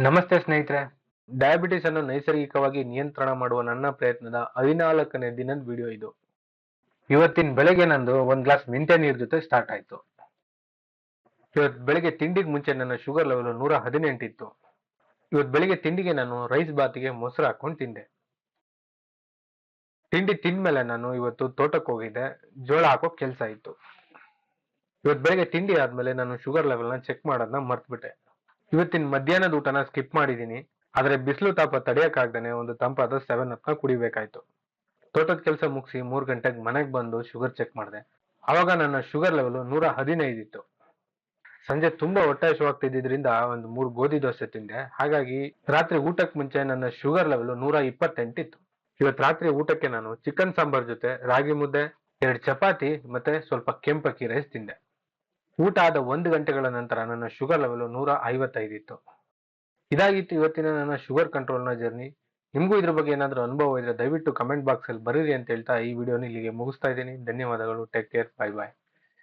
ನಮಸ್ತೆ ಸ್ನೇಹಿತರೆ. ಡಯಾಬಿಟಿಸ್ ಅನ್ನು ನೈಸರ್ಗಿಕವಾಗಿ ನಿಯಂತ್ರಣ ಮಾಡುವ ನನ್ನ ಪ್ರಯತ್ನದ 14ನೇ ದಿನದ ವಿಡಿಯೋ ಇದು. ಇವತ್ತಿನ ಬೆಳಗ್ಗೆ ನಂದು ಒಂದ್ ಗ್ಲಾಸ್ ಮೆಂತ್ಯ ನೀರ್ ಜೊತೆ ಸ್ಟಾರ್ಟ್ ಆಯ್ತು. ಇವತ್ತು ಬೆಳಿಗ್ಗೆ ತಿಂಡಿಗೆ ಮುಂಚೆ ನನ್ನ ಶುಗರ್ ಲೆವೆಲ್ 118 ಇತ್ತು. ಇವತ್ತು ಬೆಳಿಗ್ಗೆ ತಿಂಡಿಗೆ ನಾನು ರೈಸ್ ಬಾತಿಗೆ ಮೊಸರು ಹಾಕೊಂಡು ತಿಂದೆ. ತಿಂಡಿ ತಿಂದ್ಮೇಲೆ ನಾನು ಇವತ್ತು ತೋಟಕ್ಕೆ ಹೋಗಿದ್ದೆ. ಜೋಳ ಹಾಕೋ ಕೆಲಸ ಇತ್ತು. ಇವತ್ತು ಬೆಳಿಗ್ಗೆ ತಿಂಡಿ ಆದ್ಮೇಲೆ ನಾನು ಶುಗರ್ ಲೆವೆಲ್ ನ ಚೆಕ್ ಮಾಡೋದನ್ನ ಮರ್ತ್ಬಿಟ್ಟೆ. ಇವತ್ತಿನ ಮಧ್ಯಾಹ್ನದ ಊಟನ ಸ್ಕಿಪ್ ಮಾಡಿದೀನಿ. ಆದ್ರೆ ಬಿಸಿಲು ತಾಪ ತಡೆಯಕ್ಕಾಗ್ದೇನೆ ಒಂದು ತಂಪಾದ 7up ನ ಕುಡಿಬೇಕಾಯ್ತು. ತೋಟದ ಕೆಲಸ ಮುಗಿಸಿ 3 ಗಂಟೆಗೆ ಮನೆಗೆ ಬಂದು ಶುಗರ್ ಚೆಕ್ ಮಾಡಿದೆ. ಆವಾಗ ನನ್ನ ಶುಗರ್ ಲೆವೆಲ್ 115 ಇತ್ತು. ಸಂಜೆ ತುಂಬಾ ಹೊಟ್ಟೆ ಹಸಿವಾಗ್ತಿದ್ರಿಂದ ಒಂದು 3 ಗೋಧಿ ದೋಸೆ ತಿಂದೆ. ಹಾಗಾಗಿ ರಾತ್ರಿ ಊಟಕ್ಕೆ ಮುಂಚೆ ನನ್ನ ಶುಗರ್ ಲೆವೆಲ್ 128 ಇತ್ತು. ಇವತ್ತು ರಾತ್ರಿ ಊಟಕ್ಕೆ ನಾನು ಚಿಕನ್ ಸಾಂಬಾರ್ ಜೊತೆ ರಾಗಿ ಮುದ್ದೆ, 2 ಚಪಾತಿ ಮತ್ತೆ ಸ್ವಲ್ಪ ಕೆಂಪಕ್ಕಿ ರೈಸ್ ತಿಂದೆ. ಊಟ ಆದ 1 ಗಂಟೆಗಳ ನಂತರ ನನ್ನ ಶುಗರ್ ಲೆವೆಲ್ 155 ಇತ್ತು. ಇದಾಗಿತ್ತು ಇವತ್ತಿನ ನನ್ನ ಶುಗರ್ ಕಂಟ್ರೋಲ್ನ ಜರ್ನಿ. ನಿಮಗೂ ಇದ್ರ ಬಗ್ಗೆ ಏನಾದರೂ ಅನುಭವ ಇದ್ರೆ ದಯವಿಟ್ಟು ಕಮೆಂಟ್ ಬಾಕ್ಸ್ ಅಲ್ಲಿ ಬರೀರಿ ಅಂತ ಹೇಳ್ತಾ ಈ ವಿಡಿಯೋನ ಇಲ್ಲಿಗೆ ಮುಗಿಸ್ತಾ ಇದ್ದೀನಿ. ಧನ್ಯವಾದಗಳು. Take care. ಬೈ ಬಾಯ್.